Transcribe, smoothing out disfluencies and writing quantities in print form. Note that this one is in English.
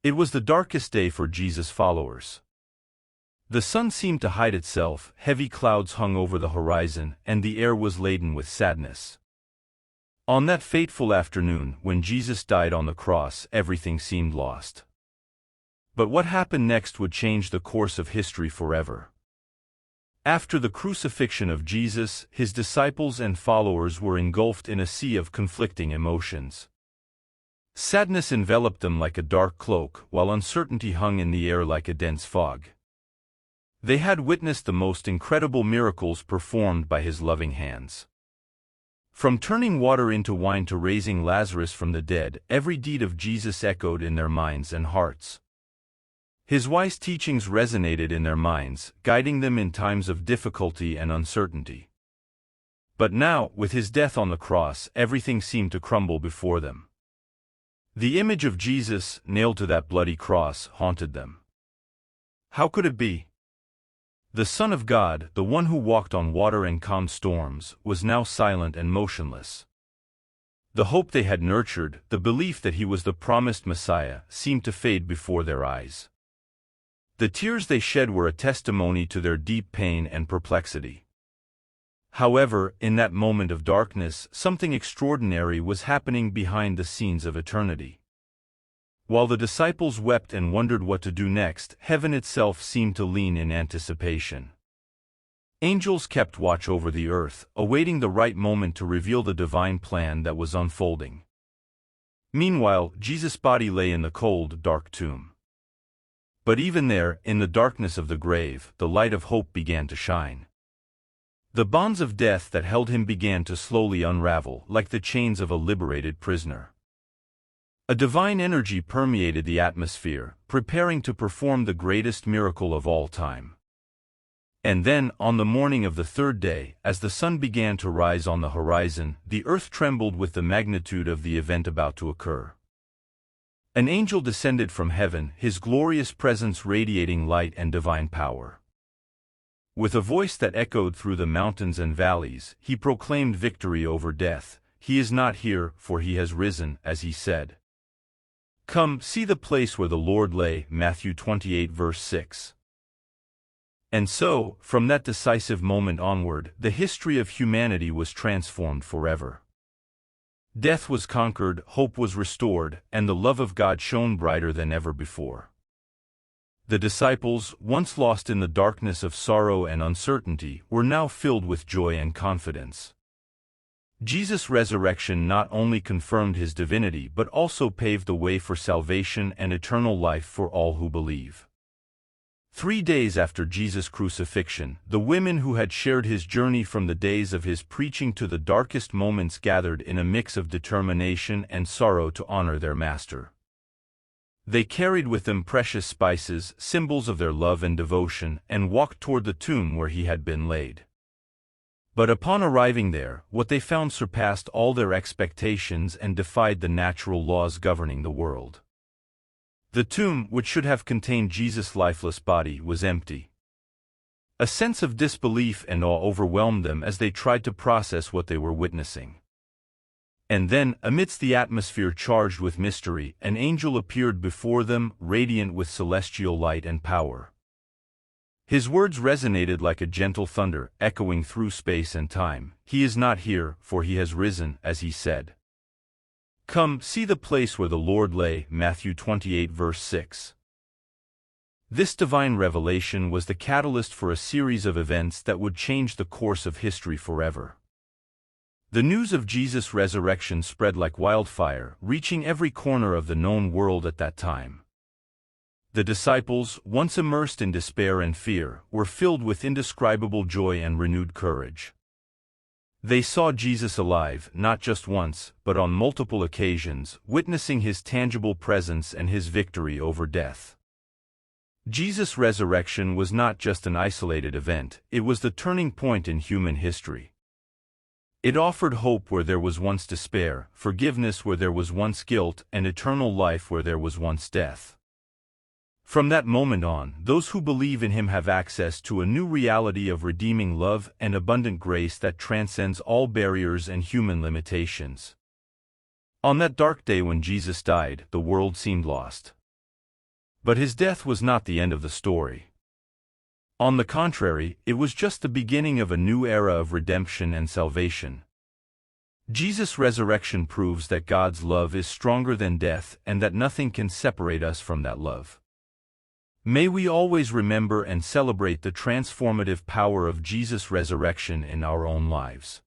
It was the darkest day for Jesus' followers. The sun seemed to hide itself, heavy clouds hung over the horizon, and the air was laden with sadness. On that fateful afternoon, when Jesus died on the cross, everything seemed lost. But what happened next would change the course of history forever. After the crucifixion of Jesus, his disciples and followers were engulfed in a sea of conflicting emotions. Sadness enveloped them like a dark cloak, while uncertainty hung in the air like a dense fog. They had witnessed the most incredible miracles performed by his loving hands. From turning water into wine to raising Lazarus from the dead, every deed of Jesus echoed in their minds and hearts. His wise teachings resonated in their minds, guiding them in times of difficulty and uncertainty. But now, with his death on the cross, everything seemed to crumble before them. The image of Jesus, nailed to that bloody cross, haunted them. How could it be? The Son of God, the one who walked on water and calmed storms, was now silent and motionless. The hope they had nurtured, the belief that he was the promised Messiah, seemed to fade before their eyes. The tears they shed were a testimony to their deep pain and perplexity. However, in that moment of darkness, something extraordinary was happening behind the scenes of eternity. While the disciples wept and wondered what to do next, heaven itself seemed to lean in anticipation. Angels kept watch over the earth, awaiting the right moment to reveal the divine plan that was unfolding. Meanwhile, Jesus' body lay in the cold, dark tomb. But even there, in the darkness of the grave, the light of hope began to shine. The bonds of death that held him began to slowly unravel, like the chains of a liberated prisoner. A divine energy permeated the atmosphere, preparing to perform the greatest miracle of all time. And then, on the morning of the third day, as the sun began to rise on the horizon, the earth trembled with the magnitude of the event about to occur. An angel descended from heaven, his glorious presence radiating light and divine power. With a voice that echoed through the mountains and valleys, he proclaimed victory over death. He is not here, for he has risen, as he said. Come, see the place where the Lord lay, Matthew 28 verse 6. And so, from that decisive moment onward, the history of humanity was transformed forever. Death was conquered, hope was restored, and the love of God shone brighter than ever before. The disciples, once lost in the darkness of sorrow and uncertainty, were now filled with joy and confidence. Jesus' resurrection not only confirmed his divinity but also paved the way for salvation and eternal life for all who believe. 3 days after Jesus' crucifixion, the women who had shared his journey from the days of his preaching to the darkest moments gathered in a mix of determination and sorrow to honor their master. They carried with them precious spices, symbols of their love and devotion, and walked toward the tomb where he had been laid. But upon arriving there, what they found surpassed all their expectations and defied the natural laws governing the world. The tomb, which should have contained Jesus' lifeless body, was empty. A sense of disbelief and awe overwhelmed them as they tried to process what they were witnessing. And then, amidst the atmosphere charged with mystery, an angel appeared before them, radiant with celestial light and power. His words resonated like a gentle thunder, echoing through space and time. He is not here, for he has risen, as he said. Come, see the place where the Lord lay, Matthew 28 verse 6. This divine revelation was the catalyst for a series of events that would change the course of history forever. The news of Jesus' resurrection spread like wildfire, reaching every corner of the known world at that time. The disciples, once immersed in despair and fear, were filled with indescribable joy and renewed courage. They saw Jesus alive, not just once, but on multiple occasions, witnessing his tangible presence and his victory over death. Jesus' resurrection was not just an isolated event, it was the turning point in human history. It offered hope where there was once despair, forgiveness where there was once guilt, and eternal life where there was once death. From that moment on, those who believe in him have access to a new reality of redeeming love and abundant grace that transcends all barriers and human limitations. On that dark day when Jesus died, the world seemed lost. But his death was not the end of the story. On the contrary, it was just the beginning of a new era of redemption and salvation. Jesus' resurrection proves that God's love is stronger than death and that nothing can separate us from that love. May we always remember and celebrate the transformative power of Jesus' resurrection in our own lives.